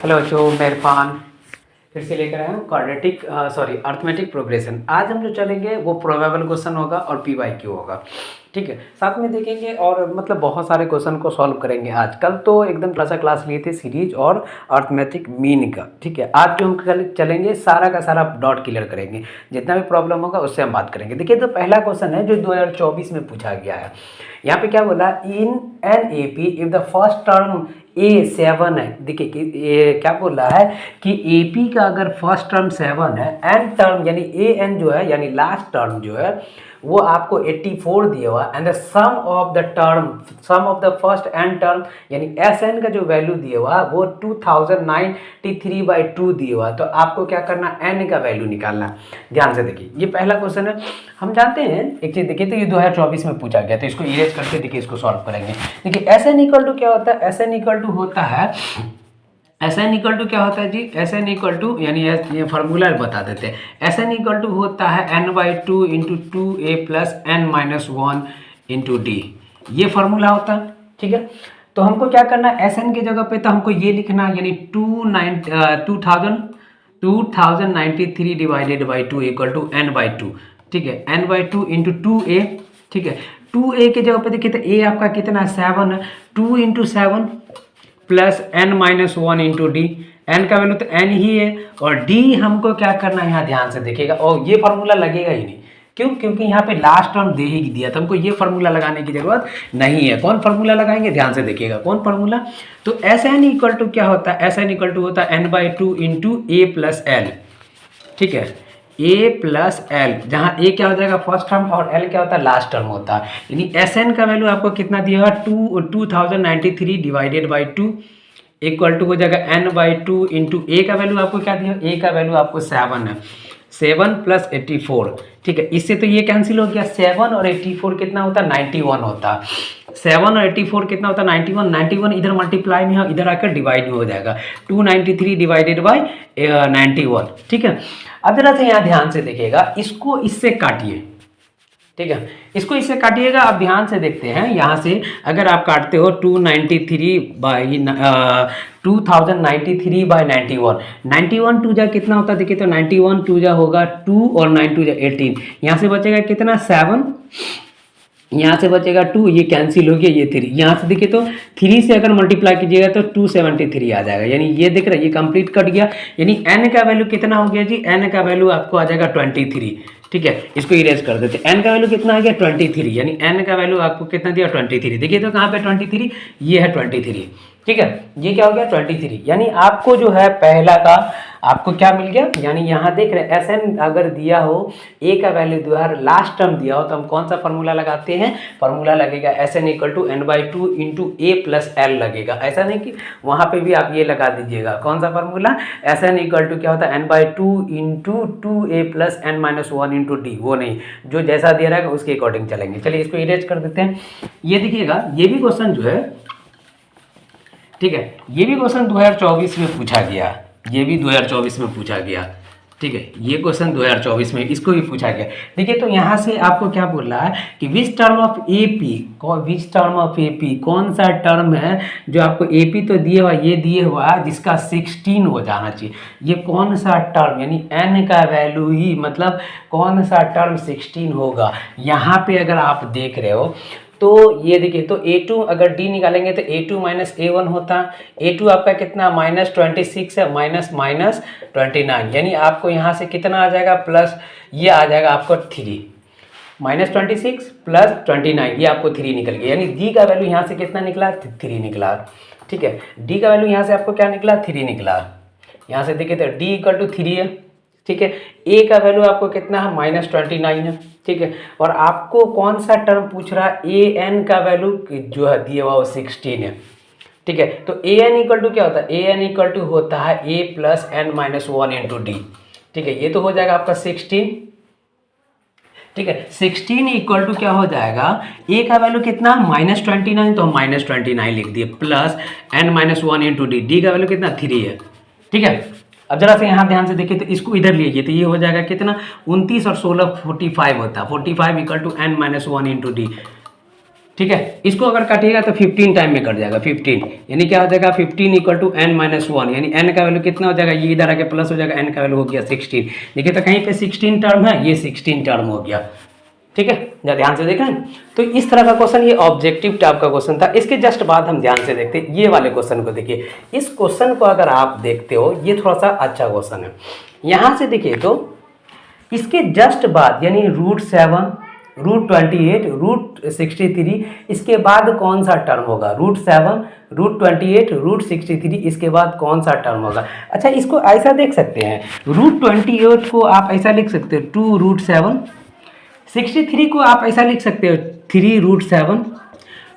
Hello बच्चों, मैं इरफान फिर से लेकर आया हूँ क्वाड्रेटिक अर्थमेटिक प्रोग्रेशन। आज हम जो चलेंगे वो प्रोबेबल क्वेश्चन होगा और PYQ होगा। ठीक है, साथ में देखेंगे और मतलब बहुत सारे क्वेश्चन को सॉल्व करेंगे। आज कल तो एकदम थोड़ा सा क्लास लिए थे सीरीज और अर्थमेटिक मीन का। ठीक है, आज जो हम कल चलेंगे सारा का सारा डॉट क्लियर करेंगे, जितना भी प्रॉब्लम होगा उससे हम बात करेंगे। देखिए, तो पहला क्वेश्चन है जो 2024 में पूछा गया है। यहाँ पे क्या बोला, in an A P if the first term A7 है। देखिए कि ये क्या बोल रहा है कि AP का अगर फर्स्ट टर्म 7 है, एन टर्म यानी AN जो है यानी लास्ट टर्म जो है वो आपको 84 दिया हुआ, and the sum of the first n term यानी SN का जो वैल्यू दिया हुआ वो 2093/2 दिया हुआ। तो आपको क्या करना, N का वैल्यू निकालना। ध्यान से देखिए, ये पहला क्वेश्चन है। हम जानते हैं एक चीज़, देखिए तो ये 2024 में पूछा गया, तो इसको इरेज करके देखिए इसको सॉल्व करेंगे। देखिए SN इक्वल टू क्या होता है, SN इक्वल टू होता है SN इक्वल टू क्या होता है जी, SN इक्वल टू यानी ये फार्मूला बता देते हैं। SN इक्वल टू होता है n/2 into 2a plus n-1 into d। ये फार्मूला होता है। ठीक है, तो हमको क्या करना है, SN की जगह पे तो हमको ये लिखना यानी 2093 divided by 2 equal to n/2। ठीक है, n/2 इंटू 2a। ठीक है, 2a की जगह पे देखिए तो a आपका कितना है, 7 है। 2 इंटू 7 प्लस n-1 इंटू डी। एन का वैल्यू तो n ही है, और d हमको क्या करना है, यहाँ ध्यान से देखिएगा। और ये फार्मूला लगेगा ही नहीं, क्यों? क्योंकि यहाँ पे लास्ट टर्म दे ही दिया, तो हमको ये फार्मूला लगाने की जरूरत नहीं है। कौन फार्मूला लगाएंगे, ध्यान से देखिएगा कौन फार्मूला। तो SN इक्वल टू क्या होता है, SN इक्वल टू होता है n/2 into a plus L. ठीक है, a प्लस एल, जहाँ a क्या हो जाएगा फर्स्ट टर्म और l क्या होता है लास्ट टर्म होता है। यानी SN का वैल्यू आपको कितना दिया हुआ, 2093 डिवाइडेड बाई 2 इक्वल टू हो जाएगा n/2 इंटू a का वैल्यू आपको क्या दिया, a का वैल्यू आपको 7 है। 7 प्लस 84। ठीक है, इससे तो ये कैंसिल हो गया। 7 और 84 कितना होता है, 91 होता है। 7 और 84 कितना होता है, 91। 91 इधर मल्टीप्लाई में हो, इधर आकर डिवाइड में हो जाएगा। 293 डिवाइडेड बाई 91। ठीक है, अब जरा से यहाँ ध्यान से देखिएगा, इसको इससे काटिए। ठीक है, इसको इससे काटिएगा। आप ध्यान से देखते हैं, यहाँ से अगर आप काटते हो 2093/91। 91 टू जा कितना होता है, देखिए तो 91 टू जा होगा 2 और 9 टू जा 18। यहाँ से बचेगा कितना, 7। यहाँ से बचेगा 2, ये कैंसिल हो गया, ये 3। यहाँ से देखिए तो 3 से अगर मल्टीप्लाई कीजिएगा तो 273 आ जाएगा। यानी ये देख रहे हैं, ये कंप्लीट कट गया। यानी n का वैल्यू कितना हो गया जी, n का वैल्यू आपको आ जाएगा 23। ठीक है, इसको इरेज कर देते हैं। n का वैल्यू कितना आ गया, 23। यानी n का वैल्यू आपको कितना दिया, 23। देखिए तो कहाँ पे 23, ये है 23। ठीक है, ये क्या हो गया 23। यानी आपको जो है पहला का आपको क्या मिल गया, यानी यहाँ देख रहे हैं SN अगर दिया हो, a का वैल्यू दिया है, लास्ट टर्म दिया हो, तो हम कौन सा फार्मूला लगाते हैं, फार्मूला लगेगा SN equal to n/2 into a plus l लगेगा। ऐसा नहीं कि वहाँ पे भी आप ये लगा दीजिएगा। कौन सा फार्मूला, SN इक्वल टू क्या होता है, n/2 into 2a plus n-1 into D. वो नहीं, जो जैसा दिया रहेगा उसके अकॉर्डिंग चलेंगे। चलिए इसको इरेज कर देते हैं। ये देखिएगा, ये भी क्वेश्चन जो है, ठीक है, ये भी क्वेश्चन 2024 में पूछा गया। ये भी 2024 में पूछा गया। ठीक है, ये क्वेश्चन 2024 में इसको भी पूछा गया। देखिए तो यहाँ से आपको क्या बोल रहा है कि विच टर्म ऑफ AP, कौन सा टर्म है जो आपको AP तो दिए हुआ, ये दिए हुआ जिसका 16 हो जाना चाहिए। ये कौन सा टर्म, यानी n का वैल्यू ही, मतलब कौन सा टर्म 16 होगा। यहाँ पे अगर आप देख रहे हो तो ये देखिए तो A2 अगर D निकालेंगे तो A2 माइनस A1 होता। A2 आपका कितना, -26 है, -29। यानी आपको यहाँ से कितना आ जाएगा, प्लस ये आ जाएगा आपको 3। -26 प्लस 29, ये आपको 3 निकल गया। यानी D का वैल्यू यहाँ से कितना निकला, 3 निकला। ठीक है, D का वैल्यू यहाँ से आपको क्या निकला, 3 निकला। यहाँ से देखिए तो D इक्वल टू 3 है। ठीक है, A का वैल्यू आपको कितना है, -29 है। ठीक है, और आपको कौन सा टर्म पूछ रहा है, AN का वैल्यू जो है दिया हुआ वो 16 है। ठीक है, तो AN इक्वल टू क्या होता है, AN इक्वल टू होता है a plus n-1 into D. ठीक है, ये तो हो जाएगा आपका 16। ठीक है, 16 इक्वल टू क्या हो जाएगा, a का वैल्यू कितना, -29, तो हम -29 लिख दिए, plus n-1 into D. D का वैल्यू कितना, 3 है। ठीक है, अब जरा से यहाँ ध्यान से देखिए तो इसको इधर लीजिए तो ये हो जाएगा कितना, 29 और 16 45 होता है। 45 equal to n-1 into D. ठीक है, इसको अगर काटिएगा तो 15 टाइम में कट जाएगा 15, यानी क्या हो जाएगा 15 equal to n minus one, यानी n का वैल्यू कितना हो जाएगा, ये इधर आके प्लस हो जाएगा, n का वैल्यू हो गया 16। देखिए तो कहीं पे 16 टर्म है, ये 16 टर्म हो गया। ठीक है, जरा ध्यान से देखें। तो इस तरह का क्वेश्चन ये ऑब्जेक्टिव टाइप का क्वेश्चन था। इसके जस्ट बाद हम ध्यान से देखते हैं ये वाले क्वेश्चन को। देखिए इस क्वेश्चन को अगर आप देखते हो, ये थोड़ा सा अच्छा क्वेश्चन है। यहाँ से देखिए तो इसके जस्ट बाद यानी √7, √28, √63, इसके बाद कौन सा टर्म होगा, √7, √28, √63, इसके बाद कौन सा टर्म होगा। अच्छा इसको ऐसा देख सकते हैं, √28 को आप ऐसा लिख सकते हो 2√7, 63 को आप ऐसा लिख सकते हो 3√7।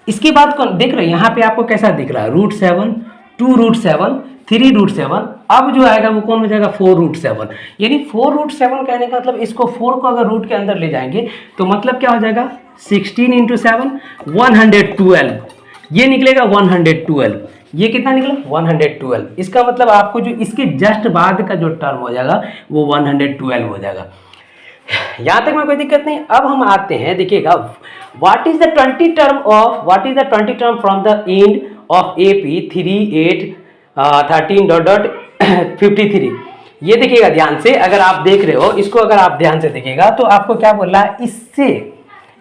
इसके बाद कौन देख रहे हैं, यहाँ पे आपको कैसा दिख रहा है, √7, 2√7, 3√7। अब जो आएगा वो कौन हो जाएगा, 4√7। यानी 4√7 कहने का मतलब इसको 4 को अगर रूट के अंदर ले जाएंगे तो मतलब क्या हो जाएगा, 16 × 7 112, ये निकलेगा 112। ये कितना निकला, 112। इसका मतलब आपको जो इसके जस्ट बाद का जो टर्म हो जाएगा वो 112 हो जाएगा। यहाँ तक में कोई दिक्कत नहीं। अब हम आते हैं, देखिएगा what is the 20 term from the end of AP 3 8 13.53। ये देखिएगा ध्यान से, अगर आप देख रहे हो इसको, अगर आप ध्यान से देखिएगा तो आपको क्या बोल रहा है, इससे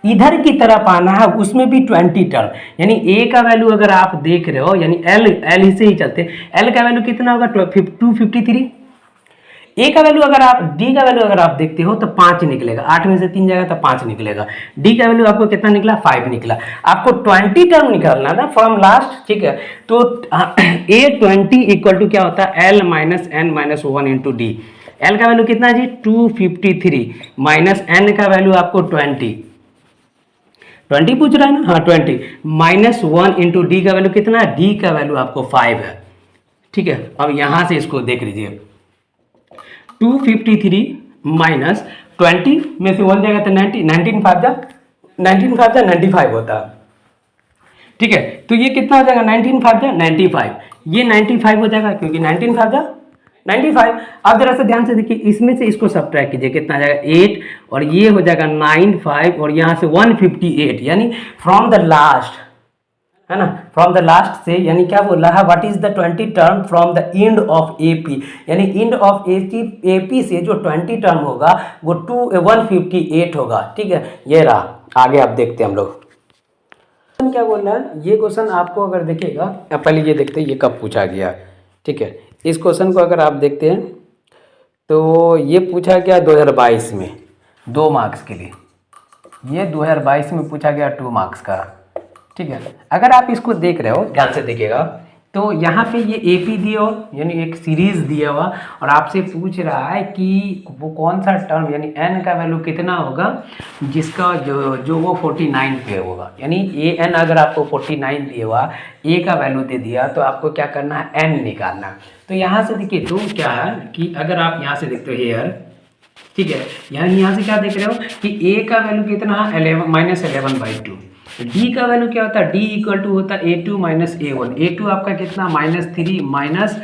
इधर की तरफ आना है, उसमें भी 20 टर्म। यानी A का वैल्यू अगर आप देख रहे हो, यानी L से ही चलते, L का वैल्यू कितना होगा 253। A का वैल्यू अगर आप, D का वैल्यू अगर आप देखते हो तो 5 निकलेगा, 8 में से 3 जाएगा तो 5 निकलेगा। D का वैल्यू आपको कितना निकला, 5 निकला। आपको 20 टर्म निकालना था फ्रॉम लास्ट। ठीक है, तो A20 इक्वल टू क्या होता है, L minus n minus 1 into D। L का वैल्यू कितना जी 253 माइनस n का वैल्यू आपको 20 पूछ रहा है ना, हाँ 20 माइनस 1 इंटू D का वैल्यू कितना है, D का वैल्यू आपको 5 है। ठीक है, अब यहां से इसको देख लीजिए, 253 माइनस 20 में से 1 जाएगा तो 90, 19 5 जा 95 होता। ठीक है, तो ये कितना हो जाएगा, 19 5 जा 95, ये 95 हो जाएगा क्योंकि 19 5 जा 95। अब जरा सा ध्यान से देखिए, इसमें से इसको सब्ट्रैक्ट कीजिए, कितना आ जाएगा 8, और ये हो जाएगा 9 5, और यहाँ से 158, यानी फ्रॉम द लास्ट, है ना, फ्रॉम द लास्ट से, यानी क्या बोल रहा है, what is the 20 term from the end of AP, यानी एंड ऑफ AP से जो 20 टर्म होगा वो 158 होगा। ठीक है, ये रहा, आगे आप देखते हैं हम लोग क्या बोल रहा है। ये क्वेश्चन आपको अगर देखेगा, पहले ये देखते हैं ये कब पूछा गया। ठीक है, इस क्वेश्चन को अगर आप देखते हैं तो ये पूछा गया 2022 में 2 मार्क्स के लिए, ये 2022 में पूछा गया 2 मार्क्स का। ठीक है, अगर आप इसको देख रहे हो ध्यान से देखिएगा तो यहाँ पे ये AP दिया हो, यानी एक सीरीज दिया हुआ, और आपसे पूछ रहा है कि वो कौन सा टर्म, यानी n का वैल्यू कितना होगा जिसका जो वो 49 पे होगा। यानी an अगर आपको 49 दिया हुआ, A का वैल्यू दे दिया, तो आपको क्या करना है, n निकालना। तो यहाँ से देखिए तो क्या है कि अगर आप यहाँ से देखते हो हेयर, ठीक है, यानी यहाँ से क्या देख रहे हो कि A का वैल्यू कितना है, 11 D का वैल्यू क्या होता है, D इक्वल टू होता है A2 माइनस A1। A2 आपका कितना, -3 माइनस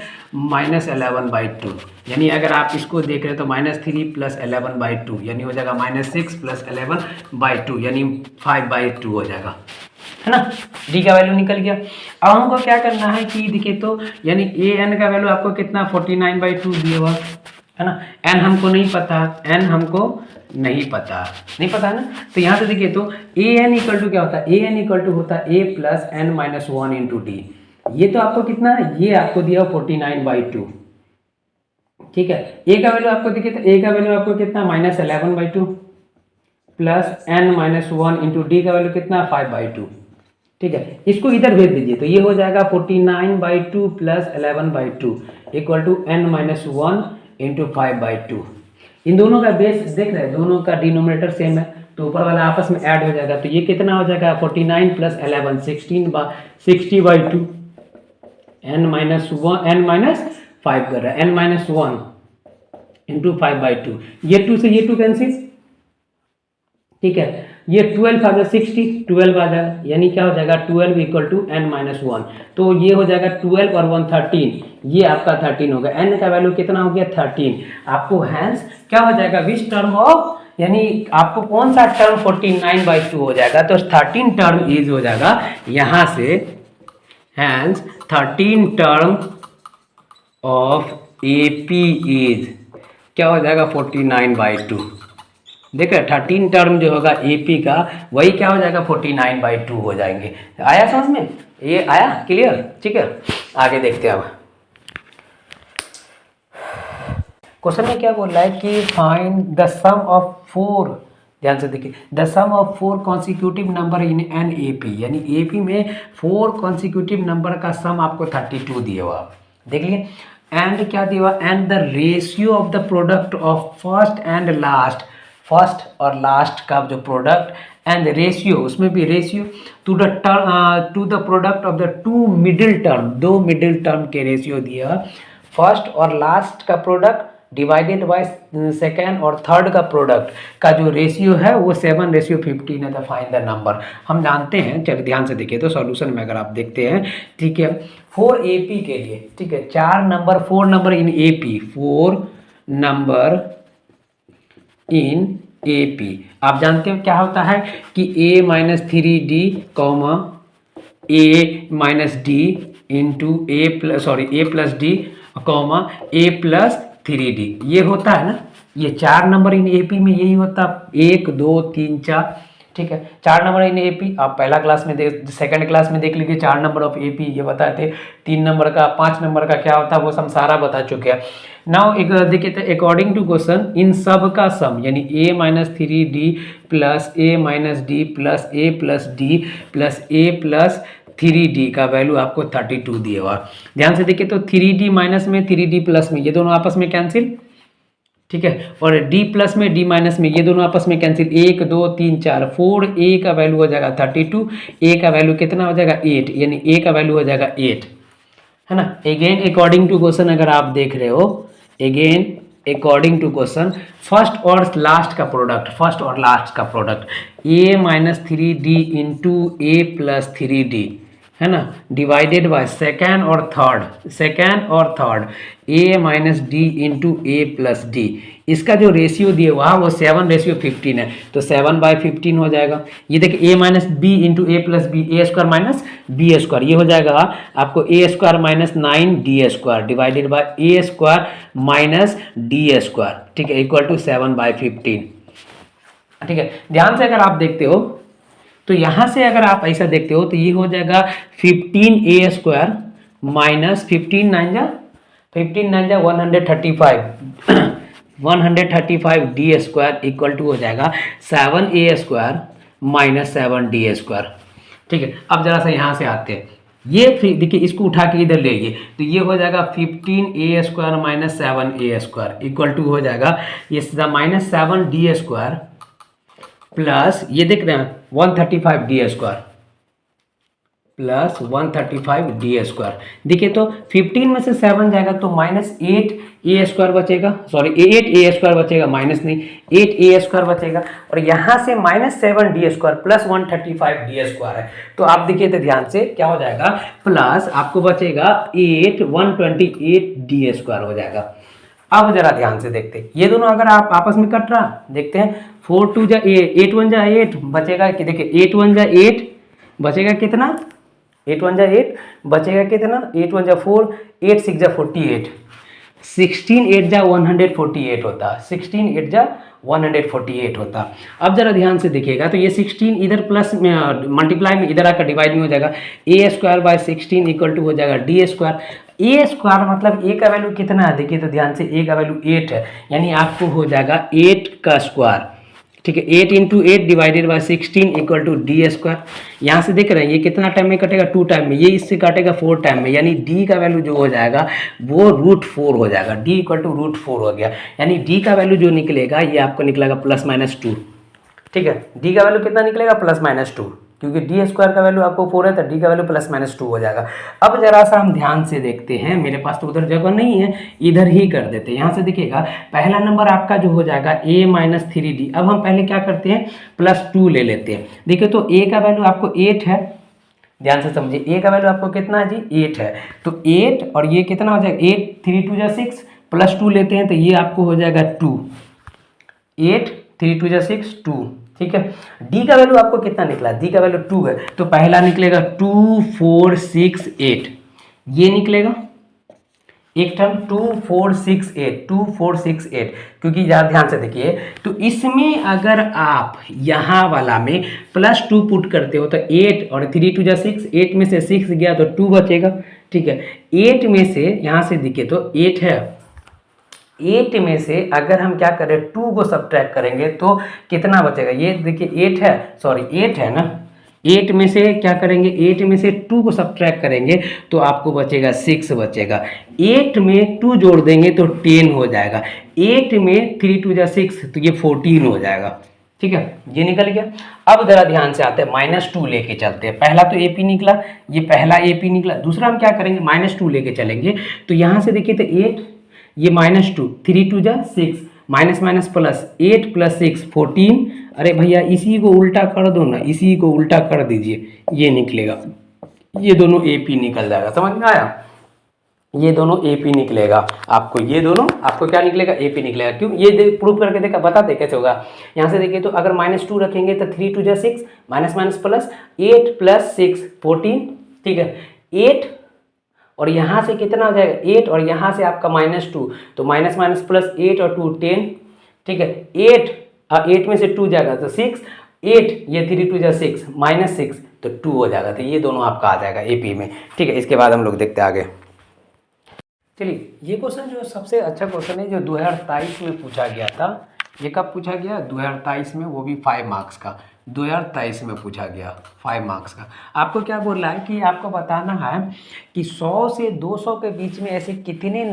11/2, यानी अगर आप इसको देख रहे हो तो -3 + 11/2, यानी हो जाएगा -6 + 11/2, यानी 5/2 हो जाएगा, है ना। D का वैल्यू निकल गया। अब हमको क्या करना है कि देखिए तो, यानी AN का वैल्यू आपको कितना 49/2 दिया हुआ, है ना। n हमको नहीं पता, n हमको नहीं पता है ना। तो यहाँ से देखिए तो an इक्वल टू क्या होता है, an इक्वल टू होता है a plus n minus 1 into D. ये तो आपको कितना है, ये आपको दिया 49/2। ठीक है, a का वैल्यू आपको देखिए तो a का वैल्यू आपको कितना -11/2 plus n minus 1 into D का वैल्यू कितना 5/2। ठीक है, इसको इधर भेज दीजिए तो ये हो जाएगा 49/2 plus 11/2 equal to n minus 1 into 5/2। इन दोनों का बेस देख रहे हैं, दोनों का डिनोमिनेटर सेम है, तो ऊपर वाला आपस में ऐड हो जाएगा। तो ये कितना हो जाएगा 49 + 11 60/2, n माइनस 5 कर रहा है, n माइनस 1 इंटू 5/2। ये 2 से ये 2 कैंसिल, ठीक है, ये 12 आ जाएगा 60, 12 आ जाएगा, यानी क्या हो जाएगा 12 इक्वल टू n माइनस 1। तो ये हो जाएगा 12 और 1 13, ये आपका 13 होगा। n का वैल्यू कितना हो गया 13। आपको हैंस क्या हो जाएगा, विच टर्म ऑफ यानी आपको कौन सा टर्म 49/2 हो जाएगा, तो 13 टर्म इज हो जाएगा यहाँ से, hence 13 term of AP is क्या हो जाएगा 49/2। देखिए 13 टर्म जो होगा AP का वही क्या हो जाएगा 49/2 हो जाएंगे। आया समझ में, ये आया क्लियर, ठीक है। आगे देखते हैं अब क्वेश्चन में क्या बोल रहा है कि फाइंड द सम ऑफ 4, ध्यान से देखिए, the sum of 4 consecutive number in an AP, यानी AP में 4 कॉन्सिक्यूटिव नंबर का सम आपको 32 दिया हुआ, देख लिए। एंड क्या दिया हुआ, and the ratio of the product of first and last, first और लास्ट का जो प्रोडक्ट एंड रेशियो, उसमें भी ratio two the product of the 2 middle term, 2 middle term के रेशियो दिया, फर्स्ट और लास्ट का प्रोडक्ट डिवाइडेड बाय सेकेंड और थर्ड का प्रोडक्ट का जो रेशियो है वो 7:15 है। तो फाइंड द नंबर, हम जानते हैं, चलिए ध्यान से देखिए तो सॉल्यूशन में अगर आप देखते हैं, ठीक है, 4 AP के लिए, ठीक है, 4 number 4 number in AP, 4 number in AP, आप जानते हो क्या होता है कि A-3D comma A-D into A+D comma A+3D, ये होता है ना, ये 4 नंबर इन AP में यही होता है, 1 2 3 4, ठीक है, 4 नंबर इन AP आप पहला क्लास में सेकंड क्लास में देख लीजिए, 4 नंबर ऑफ AP ये बताए थे, 3 नंबर का 5 नंबर का क्या होता है वो हम सारा बता चुके हैं। नाउ एक देखिए तो अकॉर्डिंग टू क्वेश्चन इन सब का सम, यानी A-3D plus A-D plus A+D plus A+3D का वैल्यू आपको 32 दिया हुआ। ध्यान से देखिए तो 3D माइनस में 3D प्लस में ये दोनों आपस में कैंसिल, ठीक है, और D प्लस में D माइनस में ये दोनों आपस में कैंसिल, 1 2 3 4 4, A का वैल्यू हो जाएगा 32, A का वैल्यू कितना हो जाएगा 8, यानी A का वैल्यू हो जाएगा 8, है ना। अगेन अकॉर्डिंग टू क्वेश्चन अगर आप देख रहे हो, again according to question first और लास्ट का प्रोडक्ट, फर्स्ट और लास्ट का प्रोडक्ट A-3D इंटू A+3D, है ना, डिवाइडेड बाय सेकेंड और थर्ड A-D इंटू A+D, इसका जो रेशियो दिया हुआ वो 7:15 है, तो 7/15 हो जाएगा। ये देखिए A-B into A+B, A² - B², ये हो जाएगा आपको A² - 9D² divided by A² - D², ठीक है, इक्वल टू 7/15, ठीक है। ध्यान से अगर आप देखते हो तो यहाँ से अगर आप ऐसा देखते हो तो ये हो जाएगा 15A² माइनस 15 9 जा 135 135D² इक्वल टू हो जाएगा 7A² माइनस 7D², ठीक है। अब जरा सा यहाँ से आते हैं, ये फिर देखिए इसको उठा के इधर ले आइए तो ये हो जाएगा 15A² minus 7A² equal to हो जाएगा ये माइनस 7D² प्लस ये देख रहे हैं 135D² प्लस 135D²। देखिए तो 15 में से 7 जाएगा तो माइनस 8A² बचेगा, सॉरी 8A² बचेगा, माइनस नहीं 8A² बचेगा, और यहाँ से माइनस 7D² प्लस 135D² है, तो आप देखिए तो ध्यान से क्या हो जाएगा, प्लस आपको बचेगा 128D² हो जाएगा। अब जरा ध्यान से देखते हैं, ये दोनों अगर आप आपस में कट रहा देखते हैं, 4 2 जा 8 1 जा 8 बचेगा कि देखिए 8 1 जा 8 बचेगा कितना, 8 1 जा 8 बचेगा कितना, 8 1 जा 4 8 6 जा 48, 16 8 जा 148 होता, 16 8 जा 148 होता। अब जरा ध्यान से देखिएगा तो ये 16 इधर प्लस मल्टीप्लाई में इधर आकर डिवाइड नहीं हो जाएगा, A²/16 इक्वल टू हो जाएगा D²। A² मतलब A का वैल्यू कितना है, देखिए तो ध्यान से A का वैल्यू 8 है, यानी आपको हो जाएगा 8 का स्क्वायर, ठीक है, 8 into 8 divided by 16 equal to D²। यहाँ से देख रहे हैं ये कितना टाइम में कटेगा, 2 टाइम में, ये इससे काटेगा 4 टाइम में, यानी D का वैल्यू जो हो जाएगा वो √4 हो जाएगा, D इक्वल टू √4 हो गया, यानी D का वैल्यू जो निकलेगा ये आपको निकलेगा +-2, ठीक है। D का वैल्यू कितना निकलेगा, +-2, क्योंकि D² का वैल्यू आपको 4 है तो D का वैल्यू +-2 हो जाएगा। अब जरा सा हम ध्यान से देखते हैं, मेरे पास तो उधर जगह नहीं है, इधर ही कर देते हैं। यहाँ से देखिएगा पहला नंबर आपका जो हो जाएगा A-3D। अब हम पहले क्या करते हैं, +2 ले लेते हैं। देखिए तो A का वैल्यू आपको 8 है, ध्यान से समझिए, A का वैल्यू आपको कितना है जी, 8 है, तो 8 और ये कितना हो जाएगा, 8 3 2 जा 6 +2 लेते हैं तो ये आपको हो जाएगा 2, 8 3 2 जा 6 2, ठीक है। डी का वैल्यू आपको कितना निकला, डी का वैल्यू 2 है, तो पहला निकलेगा 2 4 6 8, ये निकलेगा एक टर्म 2 4 6 8, 2 4 6 8, क्योंकि ज़्यादा ध्यान से देखिए, तो इसमें अगर आप यहाँ वाला में +2 पुट करते हो तो 8 और 3 2 जा 6, 8 में से 6 गया तो 2 बचेगा, ठीक है। 8 में से यहाँ से देखिए तो 8 है, 8 में से अगर हम क्या करें 2 को सब्ट्रैक्ट करेंगे तो कितना बचेगा, ये देखिए 8 है, सॉरी 8 है ना, 8 में से क्या करेंगे, 8 में से 2 को सब्ट्रैक्ट करेंगे तो आपको बचेगा 6 बचेगा, 8 में 2 जोड़ देंगे तो 10 हो जाएगा, 8 में 3 2 जा 6 तो ये 14 हो जाएगा, ठीक है, ये निकल गया। अब जरा ध्यान से आते हैं, -2 लेके चलते हैं, पहला तो AP निकला, ये पहला AP निकला, दूसरा हम क्या करेंगे -2 लेके चलेंगे, तो यहाँ से देखिए तो 8, ये -2, 3 2 जा 6, माइनस माइनस प्लस, 8 + 6 14, अरे भैया इसी को उल्टा कर दो ना, इसी को उल्टा कर दीजिए, ये निकलेगा, ये दोनों AP निकल जाएगा, समझ में आया, ये दोनों AP निकलेगा आपको, ये दोनों आपको क्या निकलेगा, AP निकलेगा। क्यों, ये प्रूफ करके देखा, बताते कैसे होगा। यहाँ से देखिए तो अगर -2 रखेंगे तो 3 2 जा 6, माइनस माइनस प्लस, 8 + 6 14, ठीक है, 8 और यहाँ से कितना हो जाएगा 8 और यहाँ से आपका -2, तो माइनस माइनस प्लस 8 और 2 10, ठीक है, 8 में से 2 जाएगा तो 6, 8 ये 3 2 जा 6 -6 तो 2 हो जाएगा, तो ये दोनों आपका आ जाएगा AP में, ठीक है। इसके बाद हम लोग देखते हैं आगे। चलिए, ये क्वेश्चन जो सबसे अच्छा क्वेश्चन है जो 2023 में पूछा गया था, ये कब पूछा गया, 2023 में, वो भी 5 मार्क्स का, 2023 में पूछा गया 5 मार्क्स का। आपको क्या बोल रहा है कि आपको बताना है कि 100 से 200 के बीच में ऐसे कितने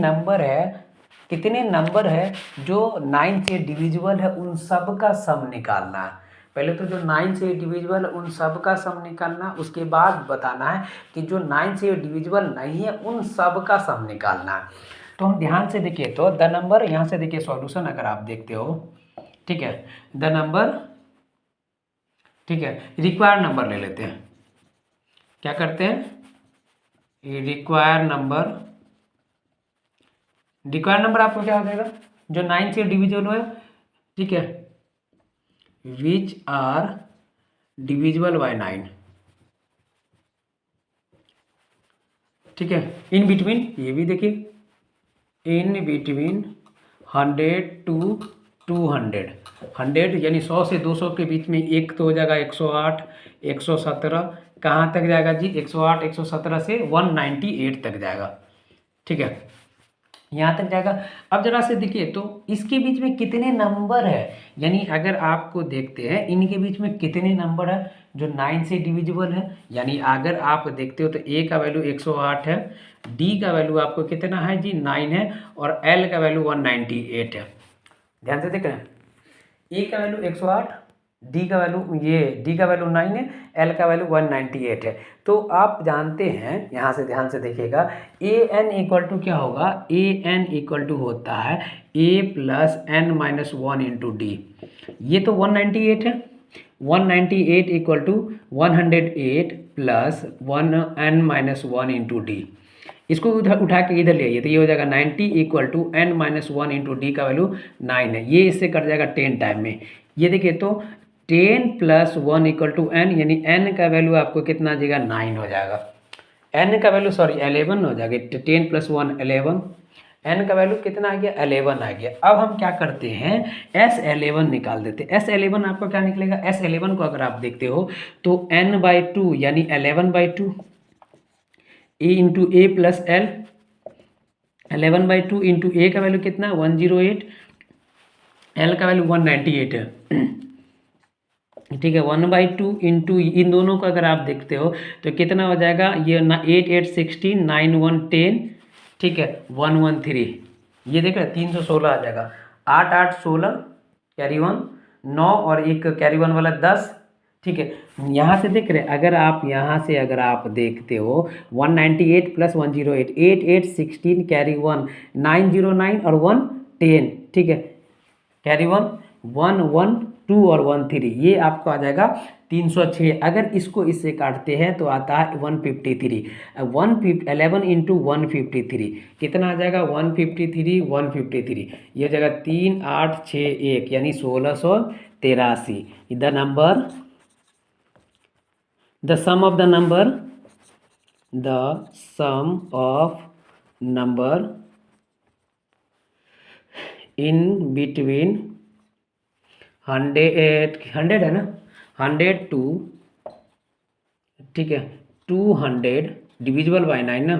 नंबर है जो 9 से डिविजिबल है, उन सब का सम निकालना है। पहले तो जो 9 से डिविजिबल है उन सब का सम निकालना, उसके बाद बताना है कि जो 9 से डिविजिबल नहीं है उन सब का सम निकालना है। तो हम ध्यान से देखिए तो द नंबर, यहाँ से देखिए सॉल्यूशन अगर आप देखते हो, ठीक है, द नंबर, ठीक है, रिक्वायर्ड नंबर ले लेते हैं, क्या करते हैं, रिक्वायर्ड नंबर आपको क्या हो जाएगा, जो 9 से डिविजिबल है, ठीक है, विच आर डिविजिबल बाय 9, ठीक है, इन बिटवीन, ये भी देखिए, इन बिटवीन 100 to 200, 100 यानी 100 से 200 के बीच में एक तो हो जाएगा 108 117, कहाँ तक जाएगा जी, 108 117 से 198 तक जाएगा, ठीक है, यहाँ तक जाएगा। अब जरा से देखिए तो इसके बीच में कितने नंबर है, यानी अगर आपको देखते हैं इनके बीच में कितने नंबर है जो 9 से डिविजिबल है, यानी अगर आप देखते हो तो A का वैल्यू 108 है, D का वैल्यू आपको कितना है जी 9 है, और L का वैल्यू 198 है। ध्यान से देख रहे हैं, A का वैल्यू 108, D का वैल्यू 9 है, L का वैल्यू 198 है। तो आप जानते हैं, यहाँ से ध्यान से देखिएगा, AN इक्वल टू क्या होगा, AN इक्वल टू होता है A + n-1 इंटू D, ये तो 198 है, 198 equal to 108 + 1n-1 into D, इसको उठा के इधर ले आइए तो ये हो जाएगा 90 equal to n-1 into D का वैल्यू 9 है, ये इससे कट जाएगा 10 टाइम में, ये देखिए तो 10 + 1 इक्वल टू n, यानी n का वैल्यू आपको कितना आ जाएगा 9 हो जाएगा, n का वैल्यू 11 हो जाएगा, 10 + 1 11, n का वैल्यू कितना आ गया 11 आ गया। अब हम क्या करते हैं, S11 निकाल देते हैं। S11 आपको क्या निकलेगा, S11 को अगर आप देखते हो तो n/2 यानी 11/2 A into A + L, 11/2 into A का वैल्यू कितना 108, L का वैल्यू 198 है, ठीक है, 1/2 इंटू इन दोनों को अगर आप देखते हो तो कितना हो जाएगा, ये 8 8 16 9 1 10, ठीक है, 113, ये देख रहे 316 आ जाएगा, 8 8 16 कैरी 1 9 और एक कैरी 1 वाला 10, ठीक है। यहाँ से देख रहे अगर आप यहाँ से अगर आप देखते हो 198 + 108, 8 8 16 कैरी 1 909 और 1 10, ठीक है, कैरी 1 1 1 2 और 1 3, ये आपको आ जाएगा 306। अगर इसको इससे काटते हैं तो आता है 153। 11 इंटू 153 कितना आ जाएगा? 153 153 ये हो जाएगा 3861 यानी 1683। The number the sum of number in between 100 है ना, 100 टू, ठीक है, 200 डिविजिबल बाय 9 ना,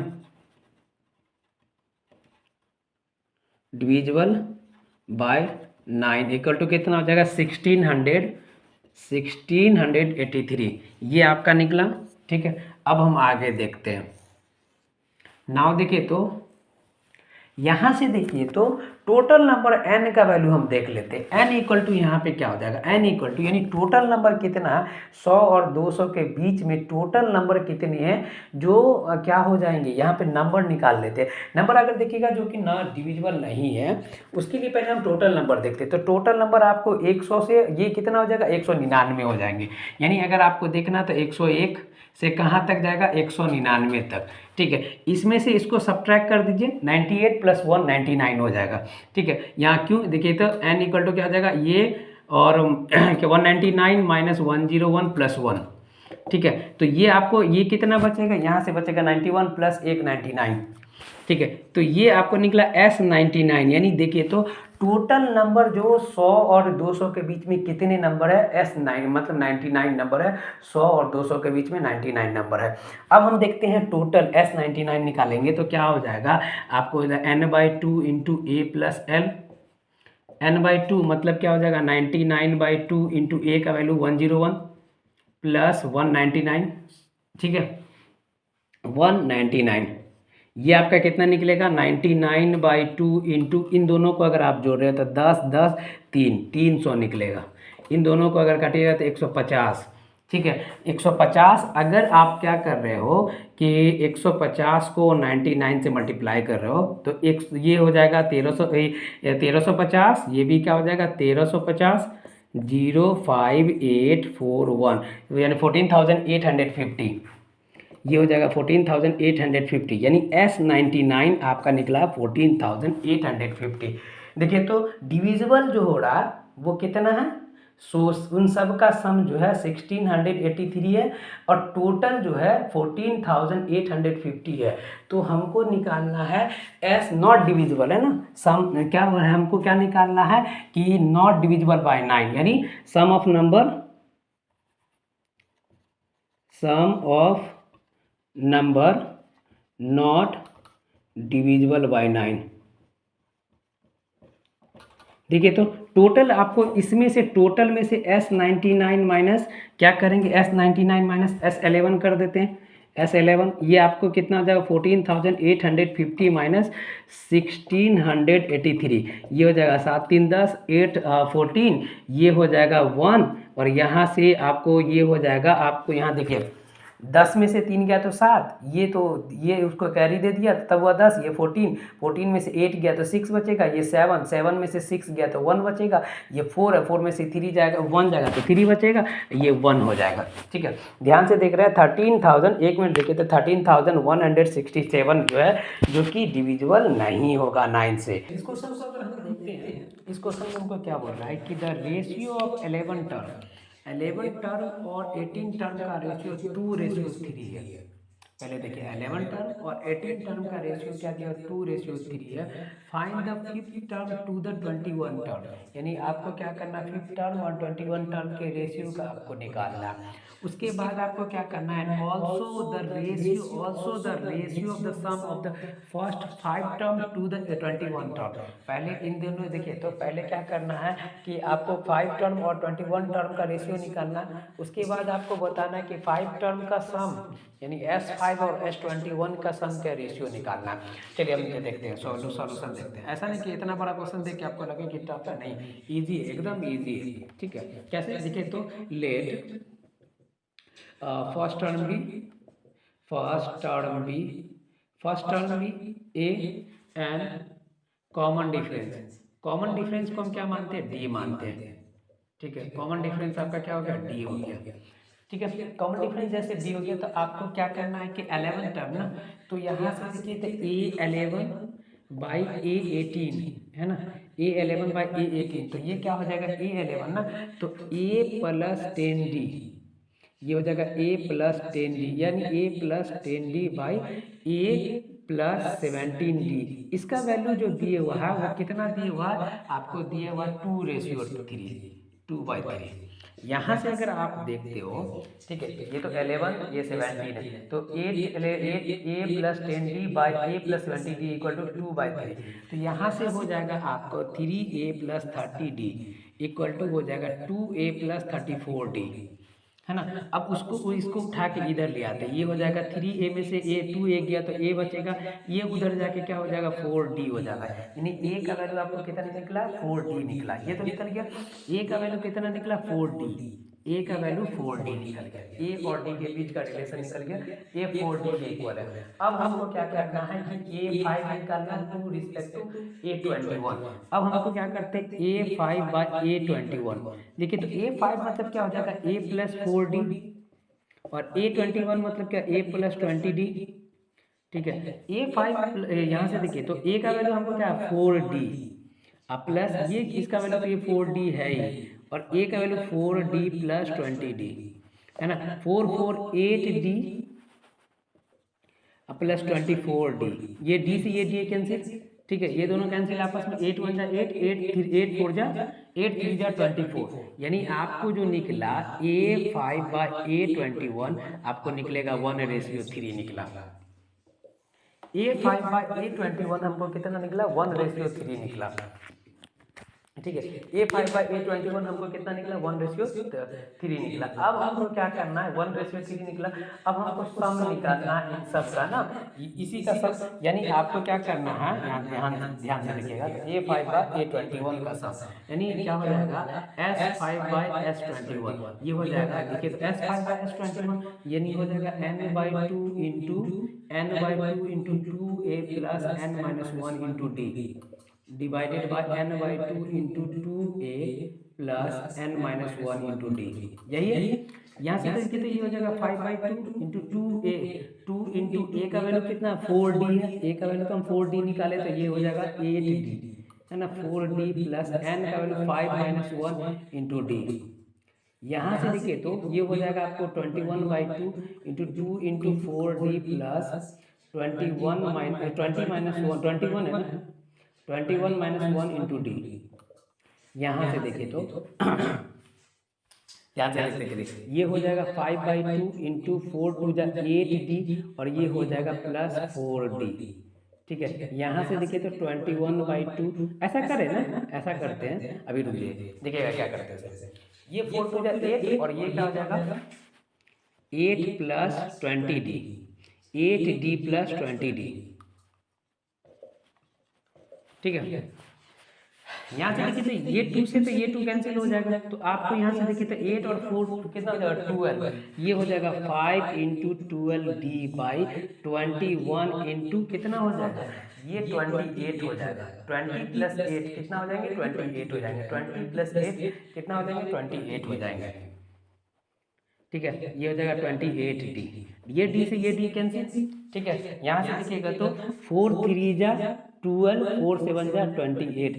डिविजिबल बाय 9 इक्वल टू कितना हो जाएगा? 1683 ये आपका निकला। ठीक है, अब हम आगे देखते हैं। नाउ देखिए तो यहाँ से देखिए तो टोटल नंबर n का वैल्यू हम देख लेते हैं। n इक्वल टू यहाँ पे क्या हो जाएगा? n इक्वल टू यानी टोटल नंबर कितना है 100 और 200 के बीच में टोटल नंबर कितने हैं जो क्या हो जाएंगे? यहाँ पे नंबर निकाल लेते हैं। नंबर अगर देखिएगा जो कि ना डिविजिबल नहीं है उसके लिए पहले हम टोटल नंबर देखते हैं। तो टोटल नंबर आपको 100 से ये कितना हो जाएगा? 199 हो जाएंगे। यानी अगर आपको देखना तो 101 से कहाँ तक जाएगा? 199 तक। ठीक है, इसमें से इसको सब्ट्रैक्ट कर दीजिए, 98 प्लस 1 99 हो जाएगा। ठीक है, यहाँ क्यों देखिए तो n इक्वल टू क्या हो जाएगा? ये और 199 माइनस 101 प्लस 1। ठीक है, तो ये आपको ये कितना बचेगा? यहाँ से बचेगा 91 प्लस 1 99। ठीक है, तो ये आपको निकला S99। यानी देखिए तो टोटल नंबर जो 100 और 200 के बीच में कितने नंबर है? S9 मतलब 99 नंबर है। 100 और 200 के बीच में 99 नंबर है। अब हम देखते हैं टोटल S99 निकालेंगे तो क्या हो जाएगा? आपको n/2 इंटू ए प्लस एल। n/2 मतलब क्या हो जाएगा? 99/2 इंटू ए का वैल्यू 101 प्लस 199। ठीक है, 199 ये आपका कितना निकलेगा? 99/2 इंटू इन दोनों को अगर आप जोड़ रहे हो तो 10 10 300 निकलेगा। इन दोनों को अगर काटिएगा तो 150। ठीक है, 150 अगर आप क्या कर रहे हो कि 150 को 99 से मल्टीप्लाई कर रहे हो तो एक ये हो जाएगा 1350। ये भी क्या हो जाएगा? 1350 05841 यानी 14,850। ये हो जाएगा 14,850 यानी S99 आपका निकला 14,850। देखिए तो डिविजिबल जो हो रहा वो कितना है? सो उन सब का सम जो है 1683 है और टोटल जो है 14,850 है। तो हमको निकालना है S नॉट डिविजिबल है ना, सम क्या है? हमको क्या निकालना है कि नॉट डिविजिबल बाय 9 यानी sum of number not divisible by 9। देखिए तो टोटल आपको इसमें से टोटल में से S99 माइनस क्या करेंगे? S99 माइनस S11 कर देते हैं। S11 ये आपको कितना हो जाएगा? 14,850 माइनस 1683 ये हो जाएगा 7 3 10 8 14 ये हो जाएगा 1 और यहाँ से आपको ये हो जाएगा। आपको यहाँ देखिए 10 में से 3 गया तो 7, ये तो ये उसको कैरी दे दिया तब हुआ 10, ये 14 में से 8 गया तो 6 बचेगा, ये 7 में से 6 गया तो 1 बचेगा, ये 4 है 4 में से 3 जाएगा 1 जाएगा तो 3 बचेगा, ये 1 हो जाएगा। ठीक है, ध्यान से देख रहे हैं 13,000 एक मिनट देखिए तो 13,167 जो है जो कि डिविजिबल नहीं होगा 9 से। इस क्वेश्चन को अगर हम देखते हैं, इस क्वेश्चन में हमको क्या बोल रहा है कि द रेशियो ऑफ 11 टर्म और 18 टर्म का रेशियो 2:3 है। पहले देखिए 11 टर्म और 18 टर्म का रेशियो क्या दिया? 2:3 है। Find the fifth term to the 21 term, यानी आपको क्या करना? फिफ्थ टर्म और 21 टर्म के रेशियो का आपको निकालना। उसके बाद आपको क्या करना है? Also the ratio of the sum of the first 5 term to the 21 term. पहले इन दोनों देखिए तो पहले क्या करना है कि आपको 5 टर्म और 21 टर्म का रेशियो निकालना। उसके बाद आपको बताना है कि 5 टर्म का सम यानी S5 और S21 का सम का रेशियो निकालना। चलिए हम ये देखते हैं, सॉल्यूशन देखते हैं। ऐसा नहीं कि इतना बड़ा क्वेश्चन देख के आपको लगे कि टफ है, नहीं, इजी है, एकदम इजी है। ठीक है, कैसे देखिए तो let first term be a and common difference को हम क्या मानते हैं? डी मानते हैं। ठीक है, कॉमन डिफरेंस आपका क्या हो गया, डी हो गया। ठीक है, कॉमन डिफरेंस जैसे डी हो गया तो आपको क्या करना है कि 11 टर्म ना, तो यहाँ से देखिए तो A11 बाई A18 है ना, A11 बाई A18, तो ये क्या हो जाएगा A11 ना, तो A प्लस 10D, ये हो जाएगा A प्लस 10D, यानी A plus 10D by A plus 17D। इसका वैल्यू जो दिए हुआ है वो कितना दिए हुआ है, आपको दिया हुआ 2:3, 2/3। यहाँ से अगर आप देखते हो, ठीक है, ये तो 11 ये 17 है, तो 8 A plus 10D by A plus 20D equal to 2/3। तो यहाँ से हो जाएगा आपको 3A plus 30D equal to हो जाएगा 2A प्लस 34D, है ना। अब उसको इसको उठा के इधर ले आते हैं, ये हो जाएगा 3A में से A गया तो A बचेगा, ये उधर जाके क्या हो जाएगा 4D हो जाएगा, यानी A का वैल्यू आपको कितना निकला 4D निकला, ये तो निकल गया। A का वैल्यू कितना निकला 4D, A का वैल्यू 4D निकल गया, A और D के बीच का रिलेशन निकल गया, A 4D के इक्वल है। अब हमको क्या करना है कि A5 निकालना टू रिस्पेक्ट टू A21। अब हमको क्या करते हैं A5 बाई A21, देखिए तो A5 मतलब क्या हो जाएगा A प्लस 4D और A21 मतलब क्या A प्लस 20D। ठीक है, A5 यहाँ से देखिए तो A का वैल्यू हमको क्या है 4D, अब प्लस ये इसका वैल्यू तो ये 4D है ही, और A का वैल्यू 4D प्लस 20D है ना, 8D प्लस 24D, ये D से ये D कैंसिल, ठीक है, ये दोनों कैंसिल आपस में, 8 1 जा 8, 8 4 जा 8 3 जा 24, यानी आपको जो निकला A5 बाई A21 आपको निकलेगा 1:3 निकला। A5 बाई A21 हमको कितना निकला 1:3 निकला। ठीक है, A5 बाई A21 हमको कितना निकला 1:3 निकला। अब हमको क्या करना है 1:3 निकला, अब हमको सम निकालना है इन सब का ना, इसी का सम, यानी आपको क्या करना है यहाँ ध्यान से देखिएगा, तो A5 बाई A21 का सम यानी क्या हो जाएगा S5 बाई S21, ये हो जाएगा, देखिए तो S5 बाई S21 यानी हो जाएगा n/2 into n/2 into 2A plus n-1 into D divided by n/2 into 2A plus n-1 into D, यही है। यहाँ से देखिए तो ये हो जाएगा 5/2 इंटू 2A, 2 इंटू A का वैल्यू कितना 4D है, A का वैल्यू तो हम 4D निकाले तो ये हो जाएगा 8D है ना, 4D प्लस n का वैल्यू 5-1 इंटू D। यहाँ से देखिए तो ये हो जाएगा आपको 21/2 इंटू 2 इंटू 4D प्लस 21 है ना, 21-1 इंटू D। यहाँ से देखिए तो ध्यान से देखिए ये हो जाएगा 5/2 इंटू 4 2 जा 8D और ये हो जाएगा प्लस 4D। ठीक है, यहाँ से देखिए तो 21/2 ऐसा करें ना, ऐसा करते हैं, अभी रुकिए देखिएगा क्या करते हैं, ये 4 2 जा 8 और ये क्या हो जाएगा 8 plus 20D, 8D plus 20D। ठीक है, यहाँ से देखिए तो ये 2 से तो ये 2 कैंसिल हो जाएगा, तो आपको यहाँ से देखिए तो 8 और 4 कितना हो जाएगा 12, ये हो जाएगा 5 इंटू 12D बाई 21 इंटू कितना हो जाएगा ये 28 हो जाएगा, 20 प्लस 8 कितना हो जाएंगे 28 हो जाएंगे, 20 प्लस 8 कितना हो जाएंगे 28 हो जाएंगे। ठीक है, ये हो जाएगा 28D, ये D से ये D कैंसिल। ठीक है, यहाँ से देखिएगा तो 4 3 जा 12, 4 7 जा 28,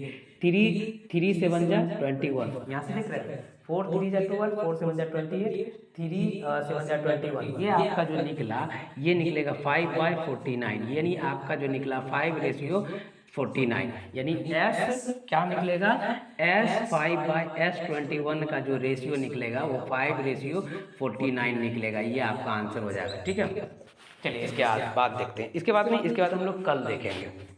3 7 जा 21, यहाँ से देख रहे हैं 4 3 जा 12, 4 7 जा 28, 3 7 जा 21, ये आपका जो निकला ये निकलेगा 5/49, यानी आपका जो निकला 5:49, यानी S क्या निकलेगा S5/S21 का जो रेशियो निकलेगा वो 5:49 निकलेगा, ये आपका आंसर हो जाएगा। ठीक है, चलिए इसके बाद देखते हैं, इसके बाद हम लोग कल देखेंगे।